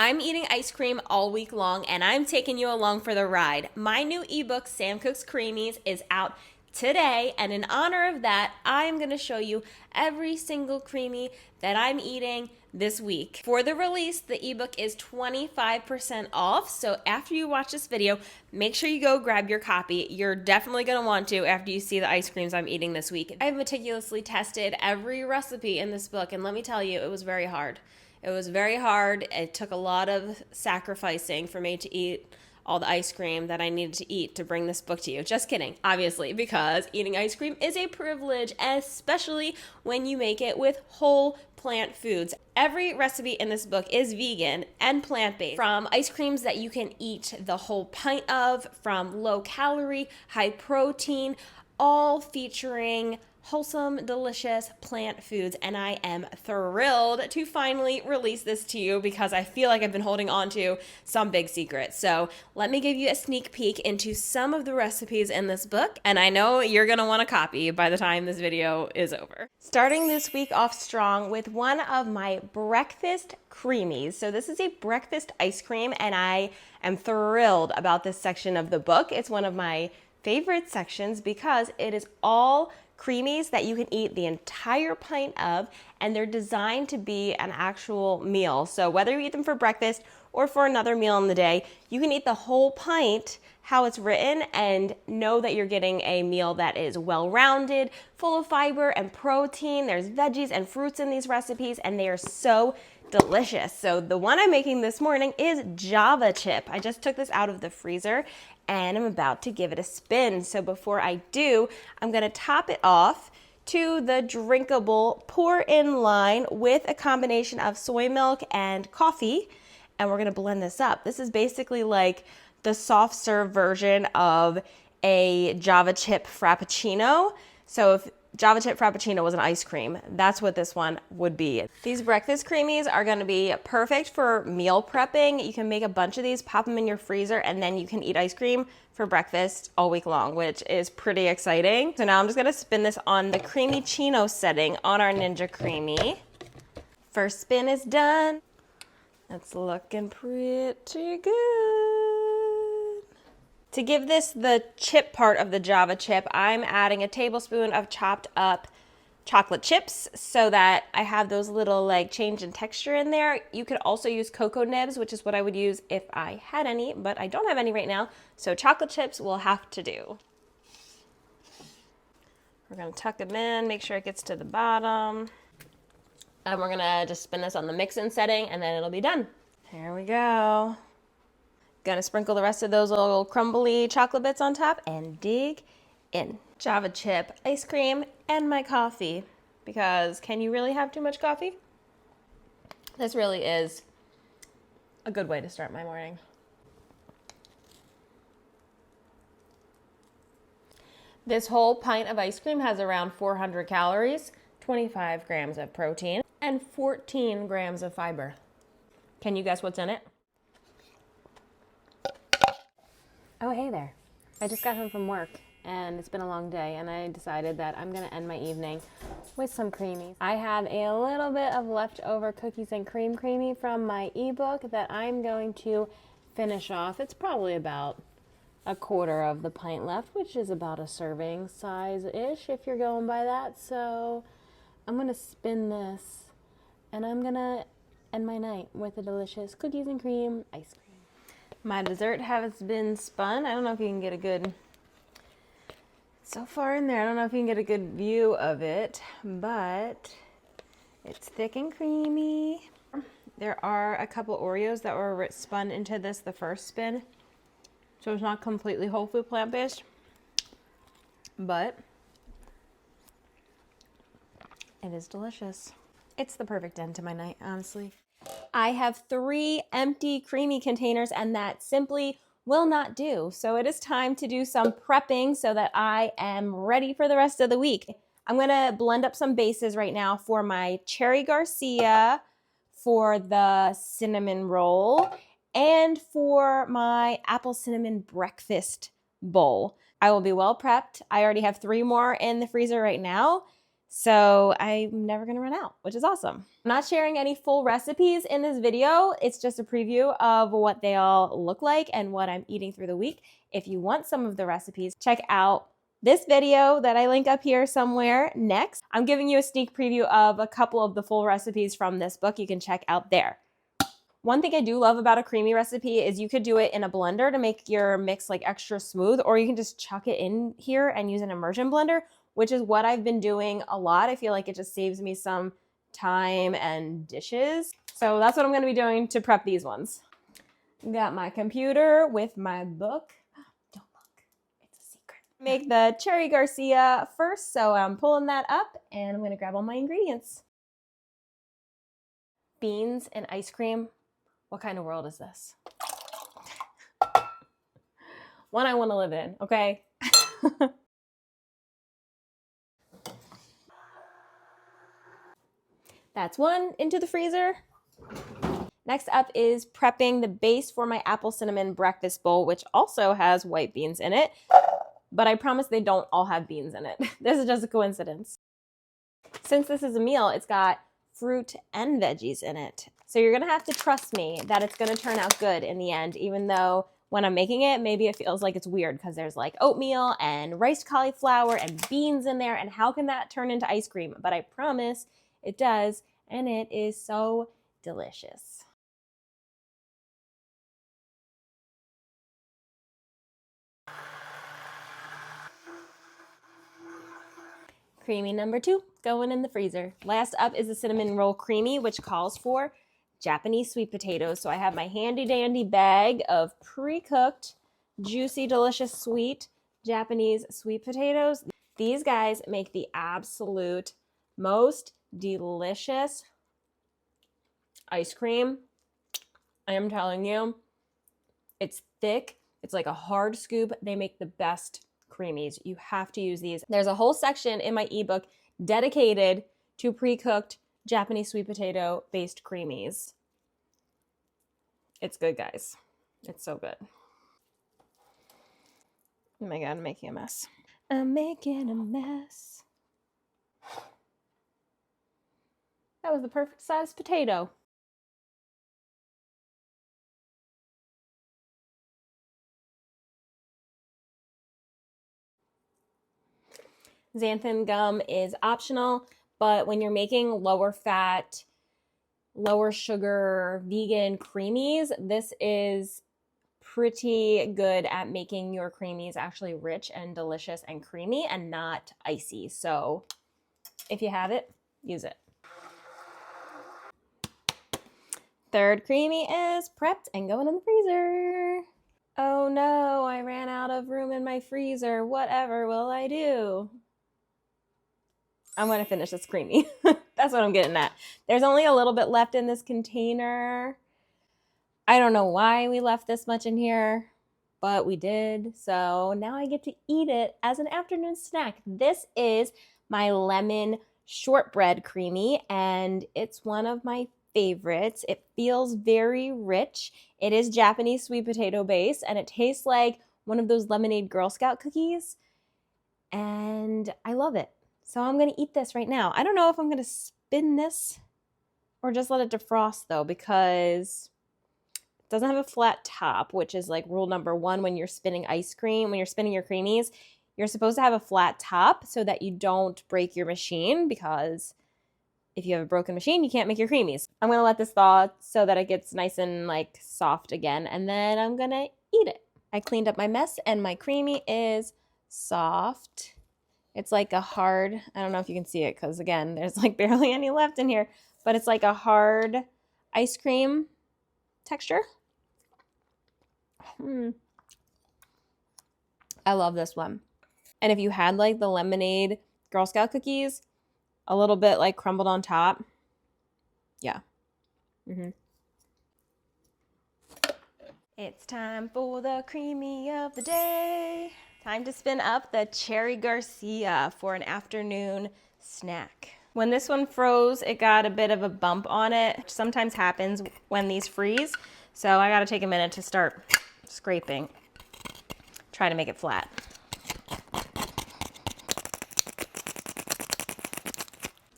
I'm eating ice cream all week long and I'm taking you along for the ride. My new ebook, Sam Cooks Creamies, is out today, and in honor of that, I'm going to show you every single creamy that I'm eating this week. For the release, the ebook is 25% off, so after you watch this video, make sure you go grab your copy. You're definitely going to want to after you see the ice creams I'm eating this week. I've meticulously tested every recipe in this book, and let me tell you, it was very hard. It was very hard. It took a lot of sacrificing for me to eat all the ice cream that I needed to eat to bring this book to you. Just kidding, obviously, because eating ice cream is a privilege, especially when you make it with whole plant foods. Every recipe in this book is vegan and plant-based, from ice creams that you can eat the whole pint of, from low calorie, high protein, all featuring wholesome, delicious plant foods, and I am thrilled to finally release this to you because I feel like I've been holding on to some big secrets. So let me give you a sneak peek into some of the recipes in this book, and I know you're gonna want a copy by the time this video is over. Starting this week off strong with one of my breakfast creamies. So this is a breakfast ice cream, and I am thrilled about this section of the book. It's one of my favorite sections because it is all creamies that you can eat the entire pint of, and they're designed to be an actual meal. So whether you eat them for breakfast or for another meal in the day, you can eat the whole pint how it's written and know that you're getting a meal that is well-rounded, full of fiber and protein. There's veggies and fruits in these recipes, and they are so delicious. So the one I'm making this morning is Java chip. I just took this out of the freezer and I'm about to give it a spin. So before I do, I'm gonna top it off to the drinkable pour-in line with a combination of soy milk and coffee, and we're gonna blend this up. This is basically like the soft serve version of a Java chip frappuccino. So if Java chip frappuccino was an ice cream, that's what this one would be. These breakfast creamies are gonna be perfect for meal prepping. You can make a bunch of these, pop them in your freezer, and then you can eat ice cream for breakfast all week long, which is pretty exciting. So now I'm just gonna spin this on the creamy chino setting on our Ninja Creamy. First spin is done. It's looking pretty good. To give this the chip part of the Java chip, I'm adding a tablespoon of chopped up chocolate chips so that I have those little like change in texture in there. You could also use cocoa nibs, which is what I would use if I had any, but I don't have any right now. So chocolate chips will have to do. We're gonna tuck them in, make sure it gets to the bottom. And we're gonna just spin this on the mix-in setting and then it'll be done. Here we go. Gonna sprinkle the rest of those little crumbly chocolate bits on top and dig in. Java chip, ice cream, and my coffee. Because can you really have too much coffee? This really is a good way to start my morning. This whole pint of ice cream has around 400 calories, 25 grams of protein, and 14 grams of fiber. Can you guess what's in it? Oh, hey there. I just got home from work and it's been a long day, and I decided that I'm gonna end my evening with some creamies. I have a little bit of leftover cookies and cream creamy from my ebook that I'm going to finish off. It's probably about a quarter of the pint left, which is about a serving size-ish if you're going by that. So I'm gonna spin this and I'm gonna end my night with a delicious cookies and cream ice cream. My dessert has been spun. I don't know if you can get a good, so far in there, I don't know if you can get a good view of it, but it's thick and creamy. There are a couple Oreos that were spun into this the first spin, so it's not completely whole food plant-based, but it is delicious. It's the perfect end to my night, honestly. I have 3 empty creamy containers, and that simply will not do. So it is time to do some prepping so that I am ready for the rest of the week. I'm gonna blend up some bases right now for my cherry Garcia, for the cinnamon roll, and for my apple cinnamon breakfast bowl. I will be well prepped. I already have 3 more in the freezer right now. So I'm never gonna run out, which is awesome. I'm not sharing any full recipes in this video. It's just a preview of what they all look like and what I'm eating through the week. If you want some of the recipes, check out this video that I link up here somewhere next. I'm giving you a sneak preview of a couple of the full recipes from this book you can check out there. One thing I do love about a creamy recipe is you could do it in a blender to make your mix like extra smooth, or you can just chuck it in here and use an immersion blender, which is what I've been doing a lot. I feel like it just saves me some time and dishes. So that's what I'm gonna be doing to prep these ones. Got my computer with my book. Don't look, it's a secret. Make the cherry Garcia first, so I'm pulling that up and I'm gonna grab all my ingredients. Beans and ice cream. What kind of world is this? One I wanna live in, okay? That's one into the freezer. Next up is prepping the base for my apple cinnamon breakfast bowl, which also has white beans in it, but I promise they don't all have beans in it. This is just a coincidence. Since this is a meal, it's got fruit and veggies in it. So you're gonna have to trust me that it's gonna turn out good in the end, even though when I'm making it, maybe it feels like it's weird because there's like oatmeal and riced cauliflower and beans in there, and how can that turn into ice cream? But I promise it does, and it is so delicious. Creamy number 2, going in the freezer. Last up is the cinnamon roll creamy, which calls for Japanese sweet potatoes. So I have my handy dandy bag of pre-cooked, juicy, delicious, sweet Japanese sweet potatoes. These guys make the absolute most delicious ice cream. I am telling you, it's thick. It's like a hard scoop. They make the best creamies. You have to use these. There's a whole section in my ebook dedicated to pre-cooked Japanese sweet potato based creamies. It's good, guys. It's so good. Oh my God, I'm making a mess. I'm making a mess. That was the perfect size potato. Xanthan gum is optional, but when you're making lower fat, lower sugar, vegan creamies, this is pretty good at making your creamies actually rich and delicious and creamy and not icy. So if you have it, use it. Third creamy is prepped and going in the freezer. Oh no, I ran out of room in my freezer. Whatever will I do? I'm going to finish this creamy. That's what I'm getting at. There's only a little bit left in this container. I don't know why we left this much in here, but we did. So now I get to eat it as an afternoon snack. This is my lemon shortbread creamy, and it's one of my favorites. It feels very rich. It is Japanese sweet potato base, and it tastes like one of those lemonade Girl Scout cookies, and I love it. So I'm going to eat this right now. I don't know if I'm going to spin this or just let it defrost though, because it doesn't have a flat top, which is like rule number 1 when you're spinning ice cream, when you're spinning your creamies. You're supposed to have a flat top so that you don't break your machine, because if you have a broken machine, you can't make your creamies. I'm going to let this thaw so that it gets nice and like soft again, and then I'm going to eat it. I cleaned up my mess and my creamy is soft. It's like a hard, I don't know if you can see it because again, there's like barely any left in here, but it's like a hard ice cream texture. I love this one. And if you had like the lemonade Girl Scout cookies, a little bit like crumbled on top. Yeah. It's time for the creamy of the day. Time to spin up the cherry Garcia for an afternoon snack. When this one froze, it got a bit of a bump on it, which sometimes happens when these freeze. So I gotta take a minute to start scraping. Try to make it flat.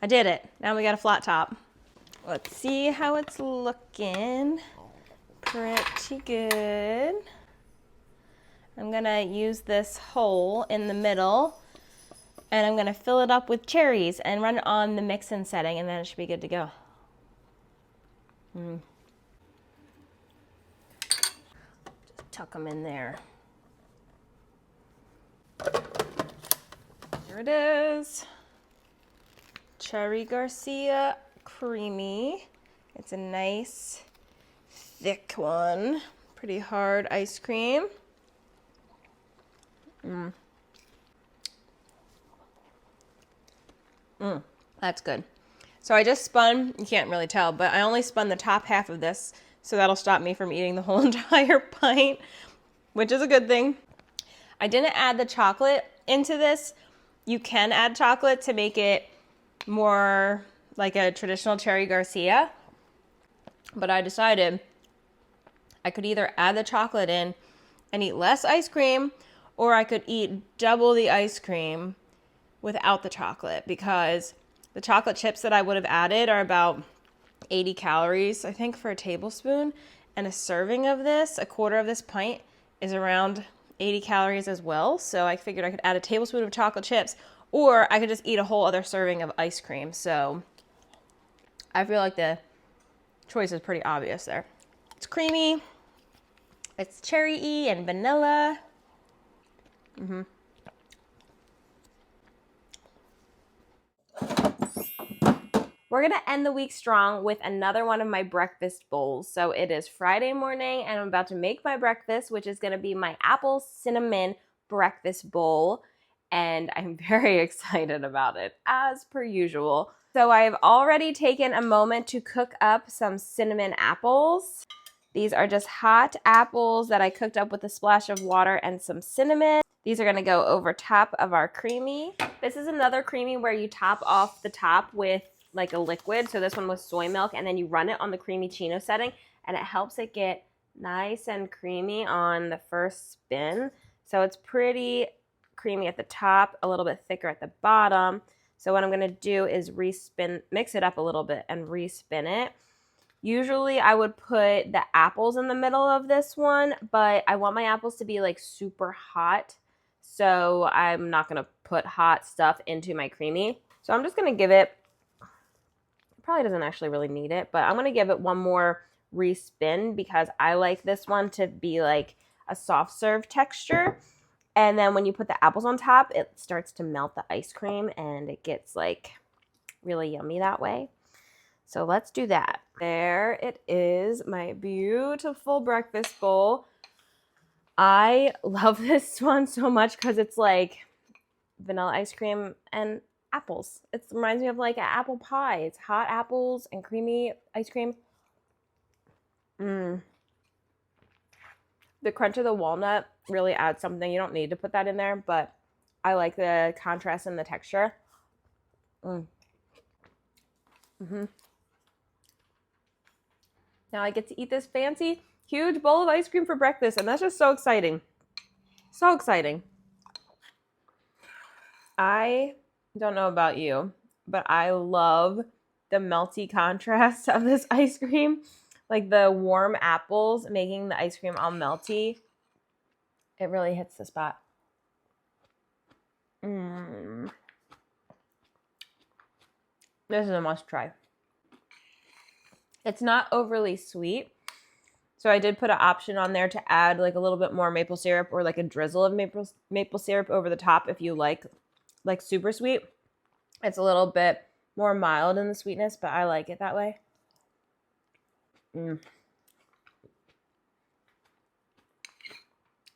I did it. Now we got a flat top. Let's see how it's looking. Pretty good. I'm gonna use this hole in the middle and I'm gonna fill it up with cherries and run it on the mix-in setting, and then it should be good to go. Just tuck them in there. Here it is. Cherry Garcia Creami. It's a nice thick one. Pretty hard ice cream. That's good. So I just spun, you can't really tell, but I only spun the top half of this, so that'll stop me from eating the whole entire pint, which is a good thing. I didn't add the chocolate into this. You can add chocolate to make it more like a traditional Cherry Garcia, but I decided I could either add the chocolate in and eat less ice cream, or I could eat double the ice cream without the chocolate, because the chocolate chips that I would have added are about 80 calories, I think, for a tablespoon, and a serving of this, a quarter of this pint, is around 80 calories as well. So I figured I could add a tablespoon of chocolate chips, or I could just eat a whole other serving of ice cream. So I feel like the choice is pretty obvious there. It's creamy, it's cherry-y and vanilla. We're gonna end the week strong with another one of my breakfast bowls. So it is Friday morning and I'm about to make my breakfast, which is gonna be my apple cinnamon breakfast bowl. And I'm very excited about it, as per usual. So I've already taken a moment to cook up some cinnamon apples. These are just hot apples that I cooked up with a splash of water and some cinnamon. These are gonna go over top of our creamy. This is another creamy where you top off the top with like a liquid. So this one was soy milk, and then you run it on the creamy chino setting, and it helps it get nice and creamy on the first spin. So it's pretty creamy at the top, a little bit thicker at the bottom. So what I'm gonna do is mix it up a little bit and respin it. Usually I would put the apples in the middle of this one, but I want my apples to be like super hot. So I'm not gonna put hot stuff into my creamy. So I'm just gonna give it, probably doesn't actually really need it, but I'm gonna give it one more respin because I like this one to be like a soft serve texture. And then when you put the apples on top, it starts to melt the ice cream and it gets like really yummy that way. So let's do that. There it is, my beautiful breakfast bowl. I love this one so much because it's like vanilla ice cream and apples. It reminds me of like an apple pie. It's hot apples and creamy ice cream. The crunch of the walnut really adds something. You don't need to put that in there, but I like the contrast in the texture. Now I get to eat this fancy, huge bowl of ice cream for breakfast, and that's just so exciting. So exciting. I don't know about you, but I love the melty contrast of this ice cream. Like the warm apples making the ice cream all melty. It really hits the spot. This is a must try. It's not overly sweet. So I did put an option on there to add like a little bit more maple syrup or like a drizzle of maple syrup over the top if you like super sweet. It's a little bit more mild in the sweetness, but I like it that way.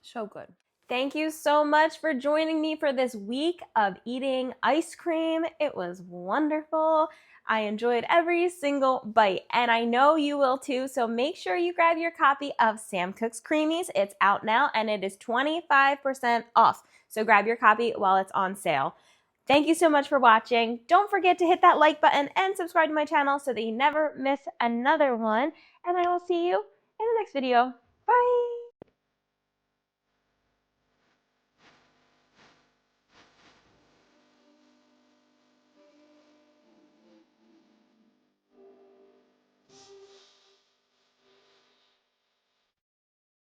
So good. Thank you so much for joining me for this week of eating ice cream. It was wonderful. I enjoyed every single bite, and I know you will too, so make sure you grab your copy of Sam Cooks Creamies. It's out now, and it is 25% off, so grab your copy while it's on sale. Thank you so much for watching. Don't forget to hit that like button and subscribe to my channel so that you never miss another one, and I will see you in the next video.